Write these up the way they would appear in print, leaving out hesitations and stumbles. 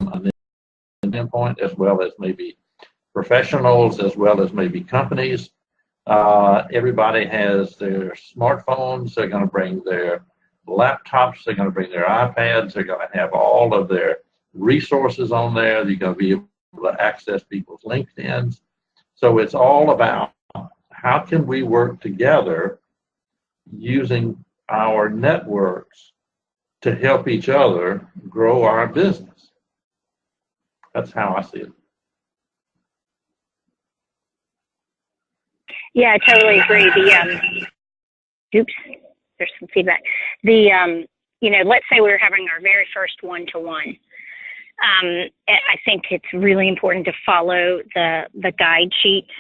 an endpoint, as well as maybe professionals, as well as maybe companies. Everybody has their smartphones. They're going to bring their laptops. They're going to bring their iPads. They're going to have all of their resources on there. You're going to be able to access people's LinkedIn's. So it's all about how can we work together using our networks to help each other grow our business. That's how I see it. Yeah, I totally agree. Oops, there's some feedback. Let's say we were having our very first one-to-one. I think it's really important to follow the guide sheets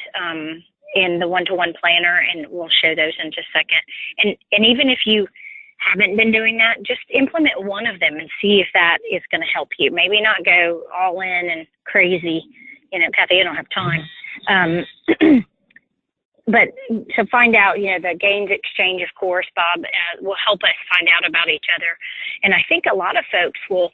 in the one-to-one planner, and we'll show those in just a second. And even if you haven't been doing that, just implement one of them and see if that is going to help you. Maybe not go all in and crazy. Kathy, I don't have time. But to find out, the gains exchange, of course, Bob, will help us find out about each other. And I think a lot of folks will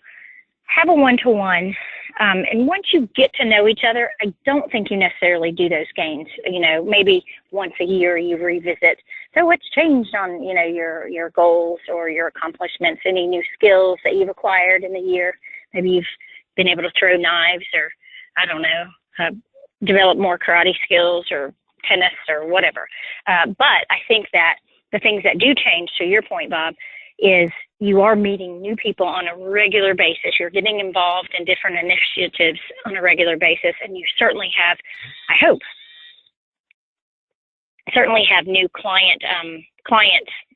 have a one-to-one. And once you get to know each other, I don't think you necessarily do those gains. Maybe once a year you revisit. So what's changed on, your goals or your accomplishments, any new skills that you've acquired in the year? Maybe you've been able to throw knives, or, I don't know, develop more karate skills or tennis or whatever. But I think that the things that do change, to your point, Bob, is you are meeting new people on a regular basis. You're getting involved in different initiatives on a regular basis, and you certainly have, I hope, new clients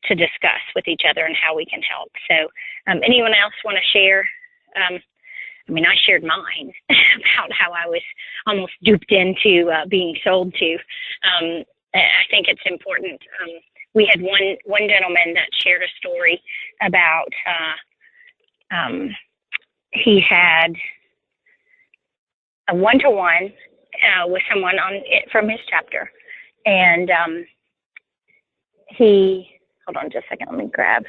to discuss with each other and how we can help. So anyone else want to share? I shared mine about how I was almost duped into being sold to. I think it's important. We had one gentleman that shared a story about he had a one-to-one with someone from his chapter, and hold on just a second, let me grab.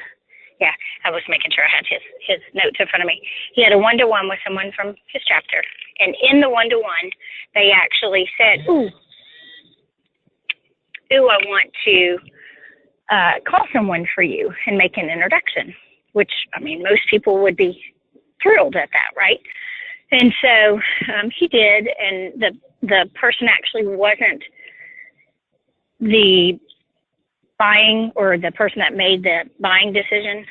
Yeah, I was making sure I had his notes in front of me. He had a one-to-one with someone from his chapter, and in the one-to-one, they actually said, ooh, I want to call someone for you and make an introduction, which, most people would be thrilled at that, right? And so he did, and the person actually wasn't the buying or the person that made the buying decision,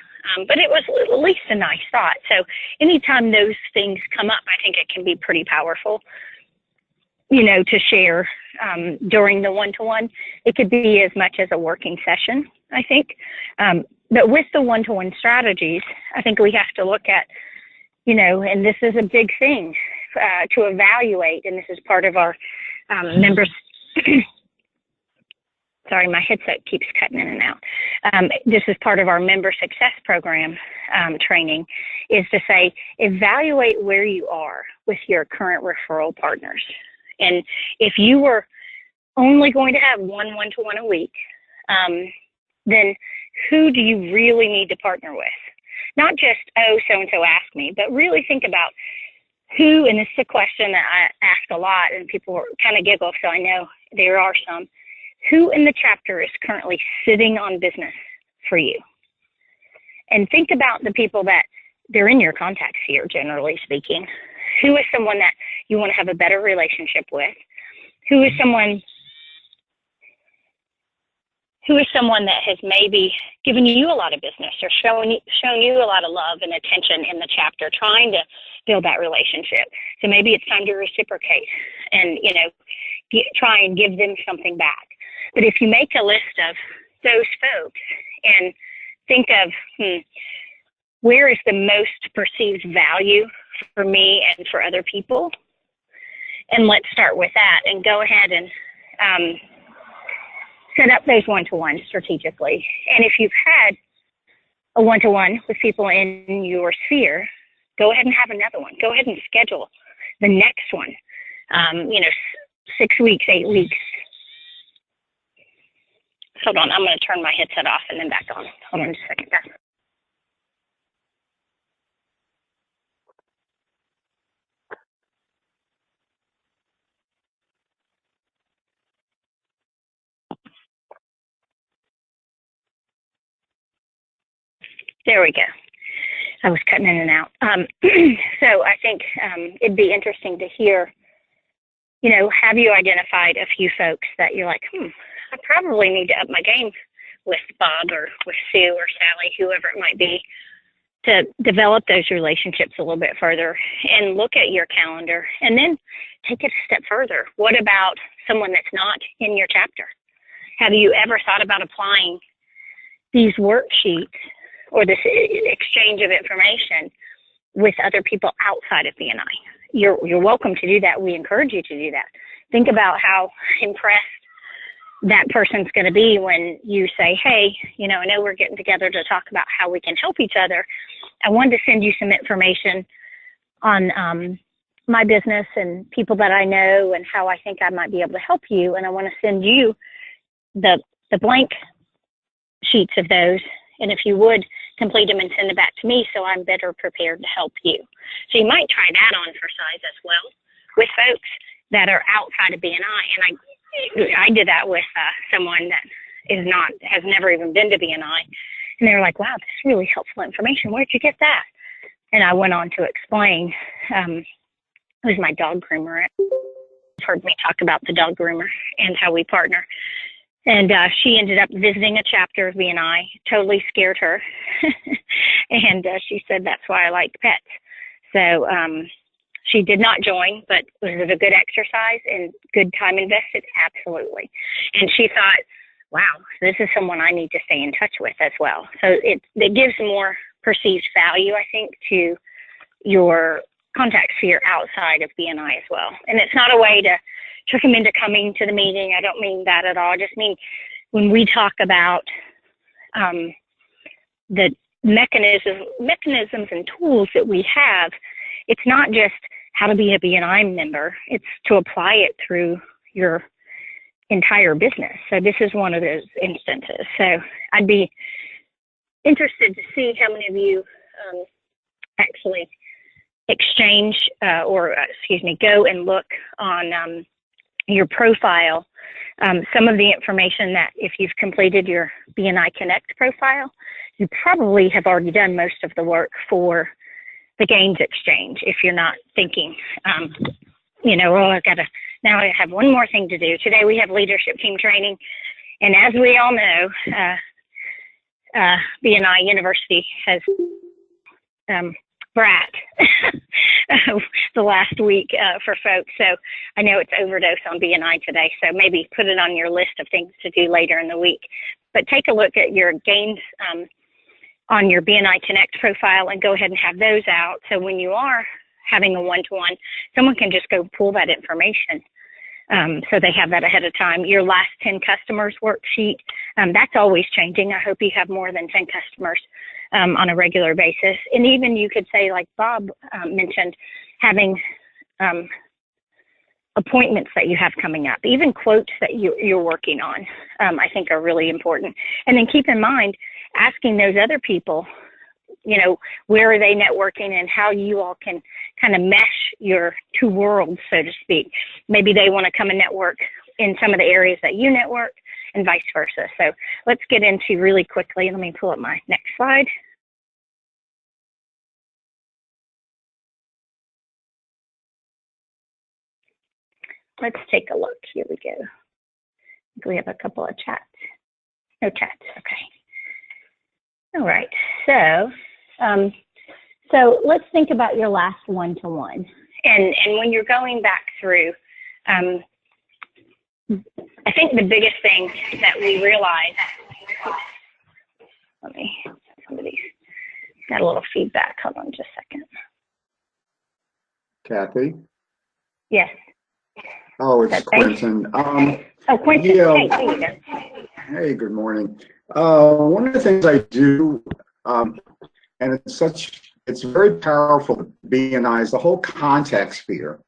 but it was at least a nice thought. So anytime those things come up, I think it can be pretty powerful, to share during the one-to-one. It could be as much as a working session, I think. But with the one-to-one strategies, I think we have to look at, and this is a big thing to evaluate, and this is part of our members. Sorry, my headset keeps cutting in and out. This is part of our member success program training, is to say, evaluate where you are with your current referral partners. And if you were only going to have one-to-one a week, then who do you really need to partner with? Not just, so-and-so asked me, but really think about who, and this is a question that I ask a lot, and people kind of giggle, so I know there are some. Who in the chapter is currently sitting on business for you? And think about the people that they're in your contact sphere, generally speaking. Who is someone that you want to have a better relationship with? Who is someone that has maybe given you a lot of business or shown you a lot of love and attention in the chapter, trying to build that relationship? So maybe it's time to reciprocate and, try and give them something back. But if you make a list of those folks and think of where is the most perceived value for me and for other people, and let's start with that and go ahead and set up those one-to-ones strategically. And if you've had a one-to-one with people in your sphere, go ahead and have another one. Go ahead and schedule the next one, 6 weeks, 8 weeks. Hold on, I'm going to turn my headset off and then back on. Hold on just a second, guys. There we go. I was cutting in and out. So I think it'd be interesting to hear, have you identified a few folks that you're like, I probably need to up my game with Bob or with Sue or Sally, whoever it might be, to develop those relationships a little bit further and look at your calendar and then take it a step further. What about someone that's not in your chapter? Have you ever thought about applying these worksheets or this exchange of information with other people outside of BNI? You're welcome to do that. We encourage you to do that. Think about how impressed that person's going to be when you say, hey, I know we're getting together to talk about how we can help each other. I wanted to send you some information on my business and people that I know and how I think I might be able to help you. And I want to send you the blank sheets of those. And if you would, complete them and send it back to me so I'm better prepared to help you. So you might try that on for size as well with folks that are outside of BNI. And I did that with someone that has never even been to BNI. And they were like, wow, this is really helpful information. Where'd you get that? And I went on to explain, it was my dog groomer. You've heard me talk about the dog groomer and how we partner. And she ended up visiting a chapter of BNI, totally scared her. And she said, that's why I liked pets. So she did not join, but was it a good exercise and good time invested? Absolutely. And she thought, wow, this is someone I need to stay in touch with as well. So it gives more perceived value, I think, to your contact sphere outside of BNI as well. And it's not a way to trick them into coming to the meeting. I don't mean that at all. I just mean when we talk about the mechanisms and tools that we have, it's not just how to be a BNI member. It's to apply it through your entire business. So this is one of those instances. So I'd be interested to see how many of you actually exchange go and look on your profile, some of the information that if you've completed your BNI Connect profile, you probably have already done most of the work for the gains exchange. If you're not thinking, now I have one more thing to do. Today we have leadership team training. And as we all know, BNI University has brat the last week for folks. So I know it's overdose on BNI today. So maybe put it on your list of things to do later in the week. But take a look at your gains on your BNI Connect profile and go ahead and have those out. So when you are having a one-to-one, someone can just go pull that information. So they have that ahead of time. Your last 10 customers worksheet, that's always changing. I hope you have more than 10 customers on a regular basis. And even you could say, like Bob mentioned, having appointments that you have coming up, even quotes that you're working on, I think are really important. And then keep in mind, asking those other people, where are they networking and how you all can kind of mesh your two worlds, so to speak. Maybe they want to come and network in some of the areas that you network and vice versa. So let's get into really quickly. Let me pull up my next slide. Let's take a look. Here we go. I think we have a couple of chats. No chats. Okay. All right. So let's think about your last one-to-one. And when you're going back through, I think the biggest thing that we realize, somebody's got a little feedback. Hold on just a second. Kathy? Yes. Oh, it's Quentin. Quentin. Yeah. Hey, there you go. Hey, good morning. One of the things I do, and it's very powerful, BNI, is the whole contact sphere.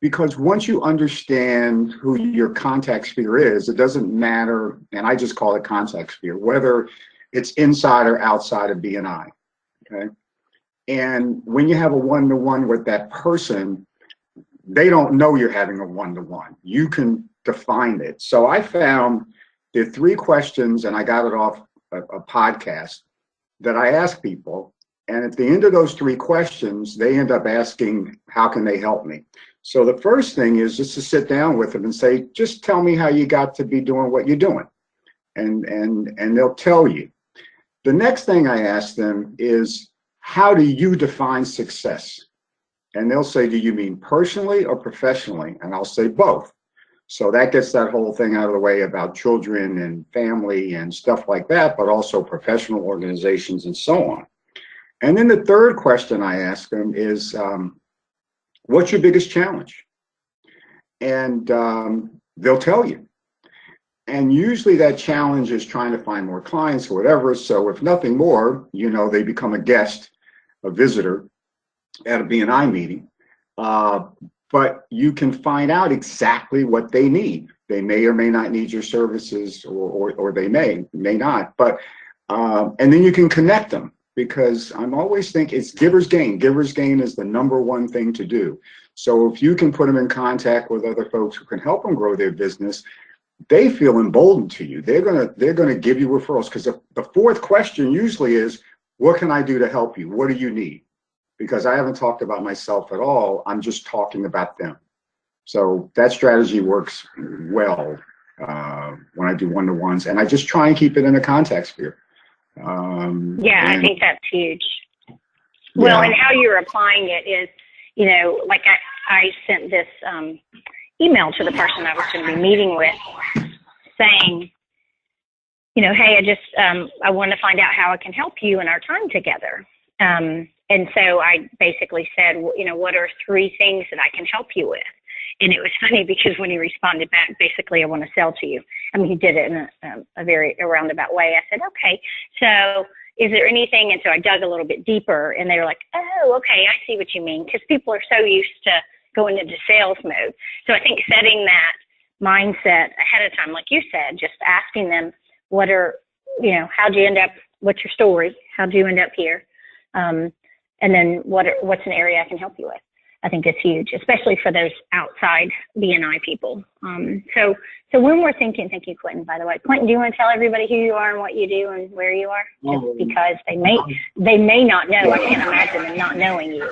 Because once you understand who your contact sphere is, it doesn't matter, and I just call it contact sphere, whether it's inside or outside of BNI, okay? And when you have a one-to-one with that person, they don't know you're having a one-to-one. You can define it. So I found there are 3 questions, and I got it off a podcast, that I ask people. And at the end of those 3 questions, they end up asking, how can they help me? So the first thing is just to sit down with them and say, just tell me how you got to be doing what you're doing. And they'll tell you. The next thing I ask them is, how do you define success? And they'll say, do you mean personally or professionally? And I'll say both. So that gets that whole thing out of the way about children and family and stuff like that, but also professional organizations and so on. And then the third question I ask them is, what's your biggest challenge? And they'll tell you. And usually that challenge is trying to find more clients or whatever. So if nothing more, you know, they become a guest, a visitor at a BNI meeting. But you can find out exactly what they need. They may or may not need your services, or they may not. But and then you can connect them, because I'm always thinking it's giver's gain. Giver's gain is the #1 thing to do. So if you can put them in contact with other folks who can help them grow their business, they feel emboldened to you. They're gonna give you referrals, because the fourth question usually is, what can I do to help you? What do you need? Because I haven't talked about myself at all. I'm just talking about them. So that strategy works well when I do one-to-ones, and I just try and keep it in a contact sphere. I think that's huge. Well, and how you're applying it is, you know, like I sent this email to the person I was going to be meeting with saying, you know, hey, I want to find out how I can help you in our time together. And so I basically said, you know, what are 3 things that I can help you with? And it was funny because when he responded back, basically, I want to sell to you. I mean, he did it in a very roundabout way. I said, okay, so is there anything? And so I dug a little bit deeper, and they were like, oh, okay, I see what you mean, because people are so used to going into sales mode. So I think setting that mindset ahead of time, like you said, just asking them, what are, you know, how'd you end up, what's your story? How'd you end up here? And then what's an area I can help you with? I think it's huge, especially for those outside BNI people. So when we're thinking, thank you, Quentin, by the way. Quentin, do you want to tell everybody who you are and what you do and where you are? Just because they may not know. I can't imagine them not knowing you.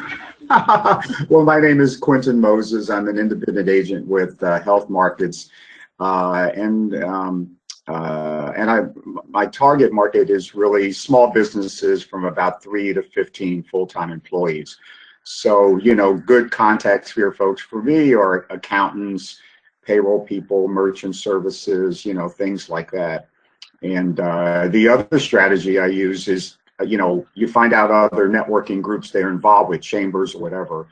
Well, my name is Quentin Moses. I'm an independent agent with Health Markets, my target market is really small businesses from about 3 to 15 full-time employees. So, you know, good contact sphere folks for me are accountants, payroll people, merchant services, you know, things like that. And the other strategy I use is, you know, you find out other networking groups they're involved with, chambers or whatever,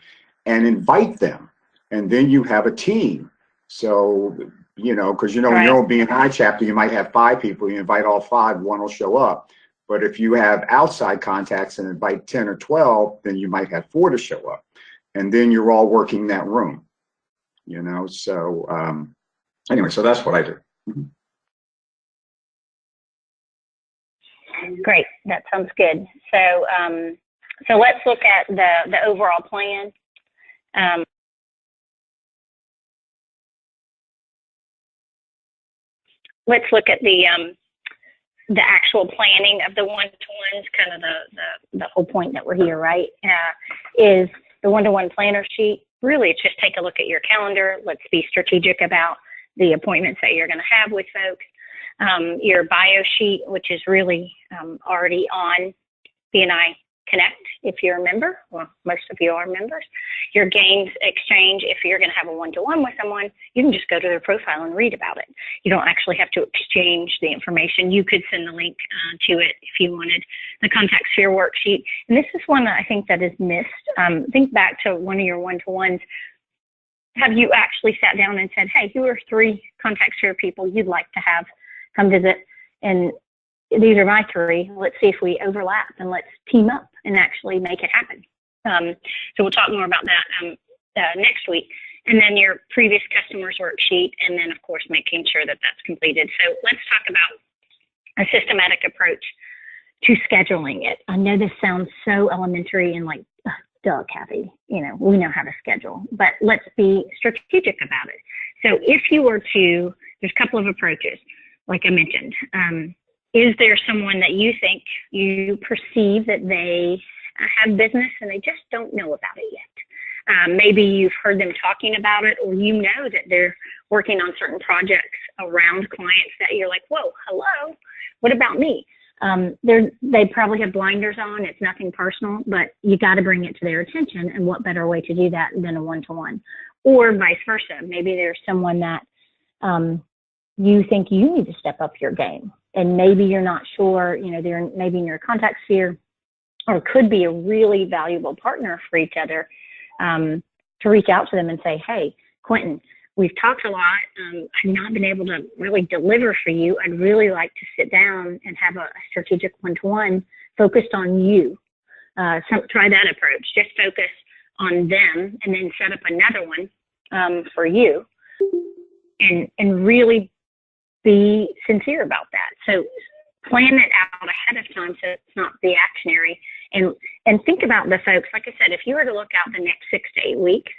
and invite them. And then you have a team. So, you know, because, you know, in your own BNI chapter, you might have 5 people. You invite all 5, 1 will show up. But if you have outside contacts and invite 10 or 12, then you might have 4 to show up. And then you're all working that room, you know. So anyway, so that's what I do. Great, that sounds good. So so let's look at the overall plan. Let's look at the actual planning of the one-to-ones, kind of the whole point that we're here, right? Is the one-to-one planner sheet. Really, it's just take a look at your calendar. Let's be strategic about the appointments that you're going to have with folks. Your bio sheet, which is really already on BNI Connect, if you're a member. Well, most of you are members. Your gains exchange, if you're going to have a one-to-one with someone, you can just go to their profile and read about it. You don't actually have to exchange the information. You could send the link to it if you wanted. The contact sphere worksheet. And this is one that I think that is missed. Think back to one of your one-to-ones. Have you actually sat down and said, hey, who are 3 contact sphere people you'd like to have come visit? And these are my 3. Let's see if we overlap, and let's team up and actually make it happen. So we'll talk more about that next week. And then your previous customers worksheet, and then of course making sure that that's completed. So let's talk about a systematic approach to scheduling it. I know this sounds so elementary and like, duh, Kathy, you know, we know how to schedule, but let's be strategic about it. So if you were to, there's a couple of approaches, like I mentioned. is there someone that you think you perceive that they have business and they just don't know about it yet? Maybe you've heard them talking about it, or you know that they're working on certain projects around clients that you're like, whoa, hello, what about me? They probably have blinders on. It's nothing personal, but you got to bring it to their attention. And what better way to do that than a one-to-one, or vice versa? Maybe there's someone that you think you need to step up your game, and maybe you're not sure. They're maybe in your contact sphere, or could be a really valuable partner for each other. To reach out to them and say, hey, Quentin, we've talked a lot. I've not been able to really deliver for you. I'd really like to sit down and have a strategic one-to-one focused on you. Try that approach. Just focus on them, and then set up another one for you, and really be sincere about that. So plan it out ahead of time so it's not reactionary. And think about the folks, like I said, if you were to look out the next 6 to 8 weeks,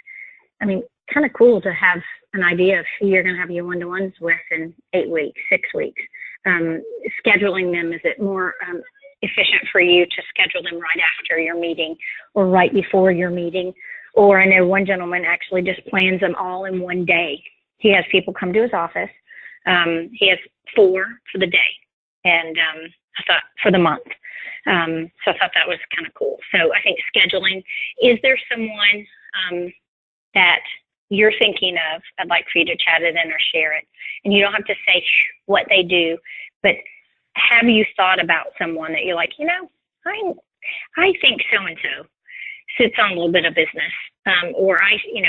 I mean, kind of cool to have an idea of who you're going to have your one-to-ones with in 8 weeks, 6 weeks. Scheduling them, is it more efficient for you to schedule them right after your meeting or right before your meeting? Or I know one gentleman actually just plans them all in one day. He has people come to his office. He has 4 for the day, and I thought for the month. So I thought that was kind of cool. So I think scheduling, is there someone that you're thinking of? I'd like for you to chat it in or share it. And you don't have to say what they do, but have you thought about someone that you're like, I think so-and-so sits on a little bit of business, or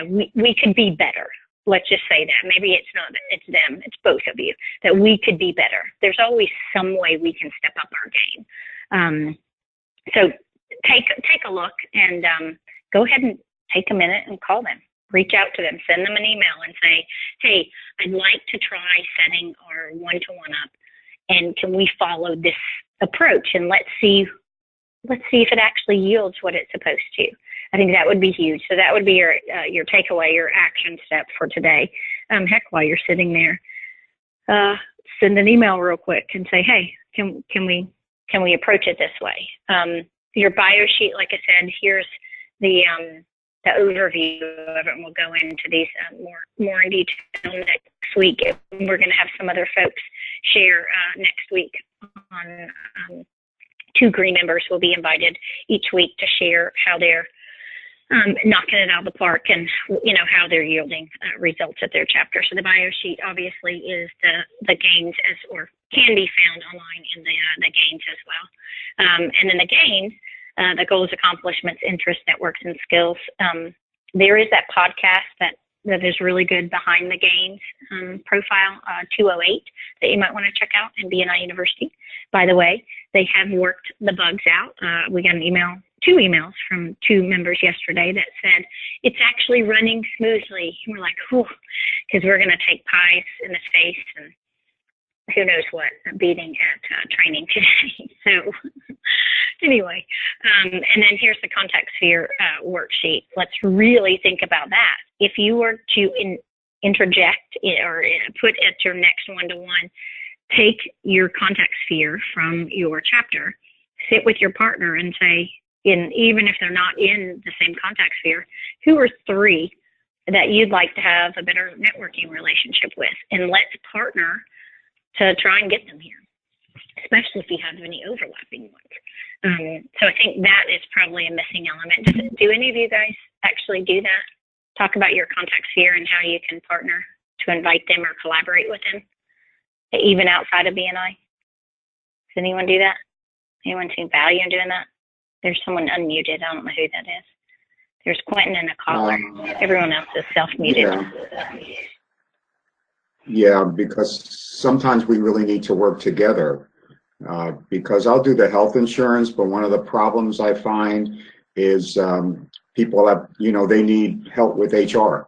we could be better. Let's just say that. Maybe it's not, it's them, it's both of you, that we could be better. There's always some way we can step up our game. So take a look, and go ahead and take a minute and call them. Reach out to them, send them an email and say, hey, I'd like to try setting our one-to-one up, and can we follow this approach, and let's see if it actually yields what it's supposed to. I think that would be huge. So that would be your takeaway, your action step for today. Heck, while you're sitting there, send an email real quick and say, hey, can we approach it this way? Your bio sheet, like I said, here's the overview of it, and we'll go into these more in detail next week. We're going to have some other folks share next week on 2 green members will be invited each week to share how they're knocking it out of the park, and how they're yielding results at their chapter. So the bio sheet obviously is the gains or can be found online in the gains as well. And then the gains, the goals, accomplishments, interests, networks, and skills. There is that podcast that is really good, Behind the Gains profile 208, that you might want to check out in BNI University. By the way, they have worked the bugs out. We got 2 emails from 2 members yesterday that said it's actually running smoothly. And we're like, whew, because we're going to take pies in the face and who knows what beating at training today. So anyway, and then here's the contact sphere worksheet. Let's really think about that. If you were to interject or put at your next one-to-one, take your contact sphere from your chapter, sit with your partner and say, even if they're not in the same contact sphere, who are 3 that you'd like to have a better networking relationship with? And let's partner to try and get them here, especially if you have any overlapping ones. So I think that is probably a missing element. Do any of you guys actually do that? Talk about your contact sphere and how you can partner to invite them or collaborate with them, even outside of BNI? Does anyone do that? Anyone see value in doing that? There's someone unmuted. I don't know who that is. There's Quentin and a caller. Everyone else is self-muted. Yeah, because sometimes we really need to work together. Because I'll do the health insurance, but one of the problems I find is people have, they need help with HR,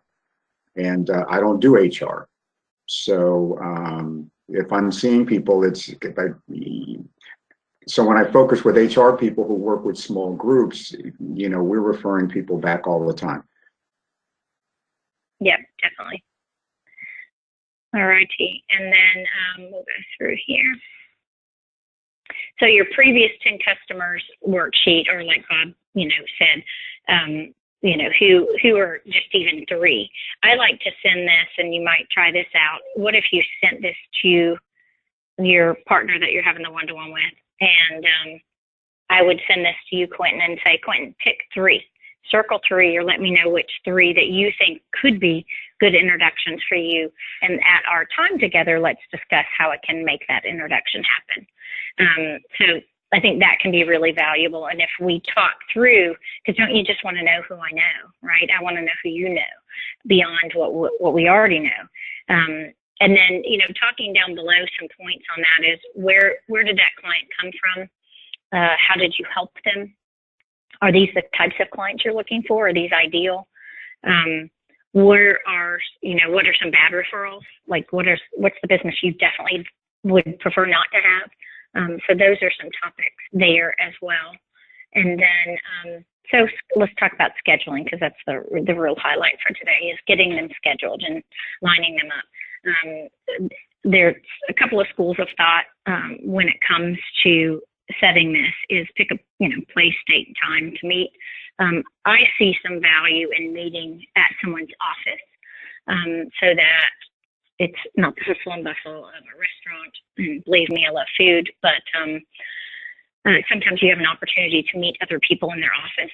and I don't do HR. So if I'm seeing people, so when I focus with HR people who work with small groups, we're referring people back all the time. Yeah, definitely. All righty, and then we'll go through here. So your previous 10 customers worksheet, or like Bob, said, who are just even 3. I like to send this, and you might try this out. What if you sent this to your partner that you're having the one-to-one with? And I would send this to you, Quentin, and say, Quentin, pick 3. Circle 3, or let me know which 3 that you think could be good introductions for you. And at our time together, let's discuss how it can make that introduction happen. So I think that can be really valuable. And if we talk through, because don't you just want to know who I know, right? I want to know who you know beyond what we already know. And then, talking down below, some points on that is where did that client come from? How did you help them? Are these the types of clients you're looking for? Are these ideal? What are some bad referrals? Like what's the business you definitely would prefer not to have? So those are some topics there as well. And then, so let's talk about scheduling, because that's the real highlight for today, is getting them scheduled and lining them up. There's a couple of schools of thought when it comes to setting this, is pick a place, date, and time to meet. I see some value in meeting at someone's office, so that it's not the hustle and bustle of a restaurant. And believe me, I love food, but sometimes you have an opportunity to meet other people in their office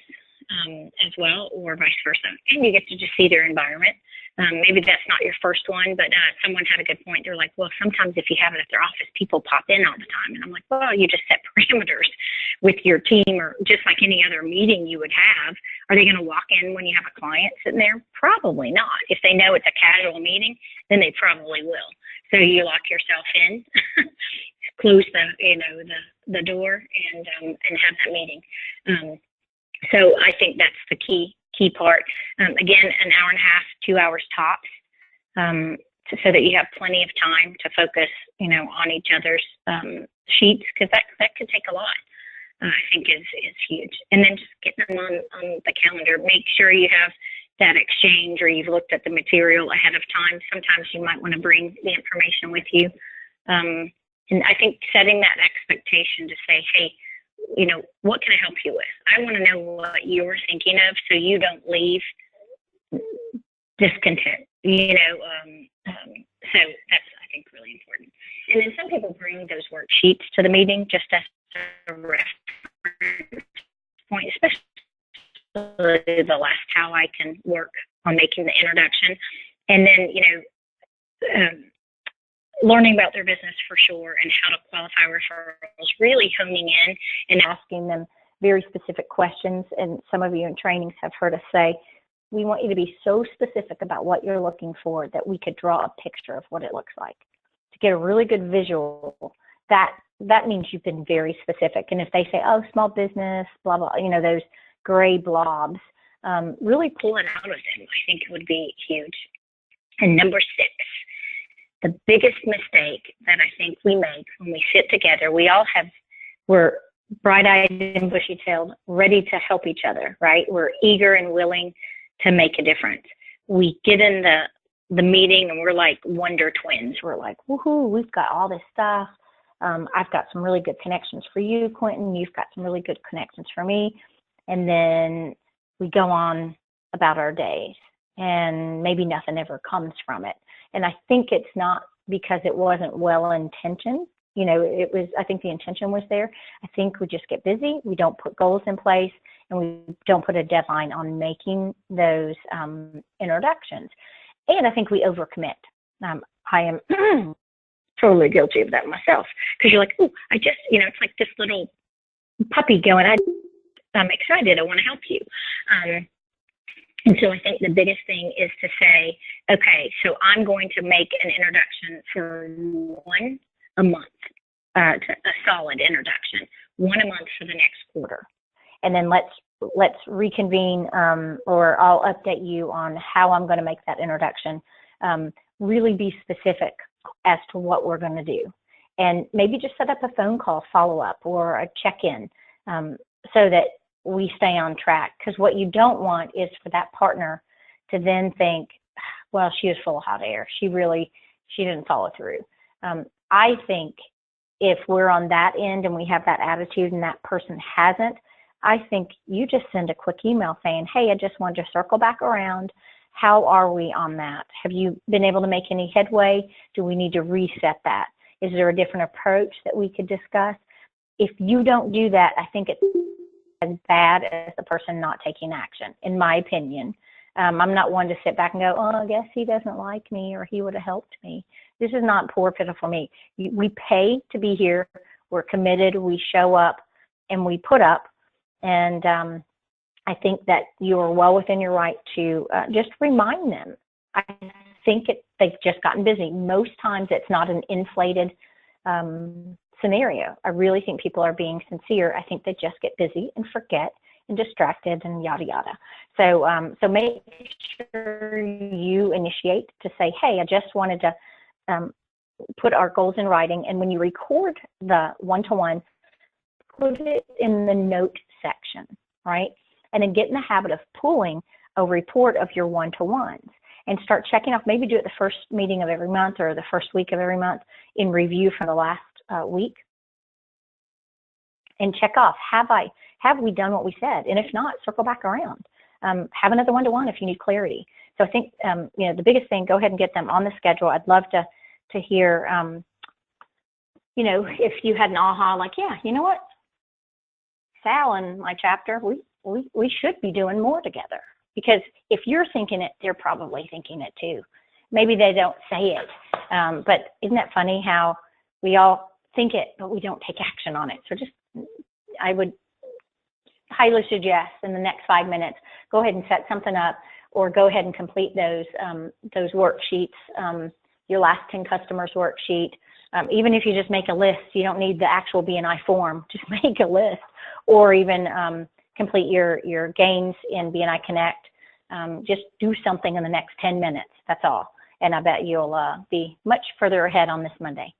as well, or vice versa, and you get to just see their environment. Maybe that's not your first one, but someone had a good point. They're like, well, sometimes if you have it at their office, people pop in all the time. And I'm like, well, you just set parameters with your team, or just like any other meeting you would have. Are they going to walk in when you have a client sitting there? Probably not. If they know it's a casual meeting, then they probably will. So you lock yourself in, close the door, and have that meeting. So I think that's the key part. Again, an hour and a half, 2 hours tops, so that you have plenty of time to focus, on each other's sheets, because that could take a lot. I think is huge. And then just getting them on the calendar. Make sure you have that exchange, or you've looked at the material ahead of time. Sometimes you might want to bring the information with you. And I think setting that expectation to say, hey, what can I help you with? I want to know what you're thinking of, so you don't leave discontent, so that's, I think, really important. And then some people bring those worksheets to the meeting just as a reference point, especially the last how I can work on making the introduction. And then, learning about their business for sure, and how to qualify referrals, really honing in and asking them very specific questions. And some of you in trainings have heard us say, we want you to be so specific about what you're looking for that we could draw a picture of what it looks like. To get a really good visual, that means you've been very specific. And if they say, oh, small business, blah, blah, those gray blobs, really pull it out of them. I think it would be huge. And number 6, the biggest mistake that I think we make when we sit together, we're bright-eyed and bushy-tailed, ready to help each other, right? We're eager and willing to make a difference. We get in the meeting and we're like Wonder Twins. We're like, woohoo, we've got all this stuff. I've got some really good connections for you, Quentin. You've got some really good connections for me. And then we go on about our days, and maybe nothing ever comes from it. And I think it's not because it wasn't well-intentioned. I think the intention was there. I think we just get busy. We don't put goals in place, and we don't put a deadline on making those introductions. And I think we overcommit. I am totally guilty of that myself, because you're like, oh, it's like this little puppy going, I'm excited. I want to help you. And so I think the biggest thing is to say, okay, so I'm going to make an introduction for one a month, a solid introduction, one a month for the next quarter. And then let's reconvene, or I'll update you on how I'm going to make that introduction. Really be specific as to what we're going to do. And maybe just set up a phone call follow-up or a check-in, so that we stay on track. Because what you don't want is for that partner to then think, well, she was full of hot air. She didn't follow through. I think if we're on that end and we have that attitude and that person hasn't, I think you just send a quick email saying, hey, I just wanted to circle back around. How are we on that? Have you been able to make any headway? Do we need to reset that? Is there a different approach that we could discuss? If you don't do that, I think it's as bad as the person not taking action, in my opinion. I'm not one to sit back and go, oh, I guess he doesn't like me or he would have helped me. This is not poor, pitiful me. We pay to be here. We're committed. We show up and we put up. And I think that you are well within your right to just remind them. I think they've just gotten busy. Most times it's not an inflated scenario. I really think people are being sincere. I think they just get busy and forget and distracted and yada yada. So so make sure you initiate to say, hey, I just wanted to put our goals in writing. And when you record the one-to-one, put it in the note section, right? And then get in the habit of pulling a report of your one-to-ones and start checking off. Maybe do it the first meeting of every month or the first week of every month in review for the last week, and check off, have we done what we said? And if not, circle back around. Have another one-to-one if you need clarity. So I think, you know, the biggest thing, go ahead and get them on the schedule. I'd love to hear, you know, if you had an aha, like, yeah, you know what, Sal and my chapter, we should be doing more together. Because if you're thinking it, they're probably thinking it too. Maybe they don't say it, but isn't that funny how we all think it, but we don't take action on it? So just, I would highly suggest in the next 5 minutes, go ahead and set something up, or go ahead and complete those worksheets, your last 10 customers worksheet. Even if you just make a list, you don't need the actual BNI form, just make a list, or even complete your gains in BNI Connect. Just do something in the next 10 minutes, that's all. And I bet you'll be much further ahead on this Monday.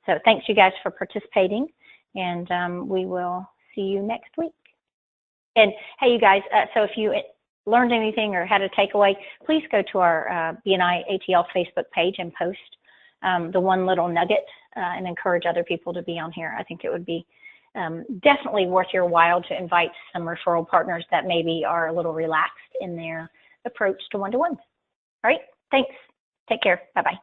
So thanks you guys for participating, and we will see you next week. And hey, you guys, so if you learned anything or had a takeaway, please go to our BNI ATL Facebook page and post the one little nugget and encourage other people to be on here. I think it would be definitely worth your while to invite some referral partners that maybe are a little relaxed in their approach to one-to-ones. All right, thanks. Take care. Bye-bye.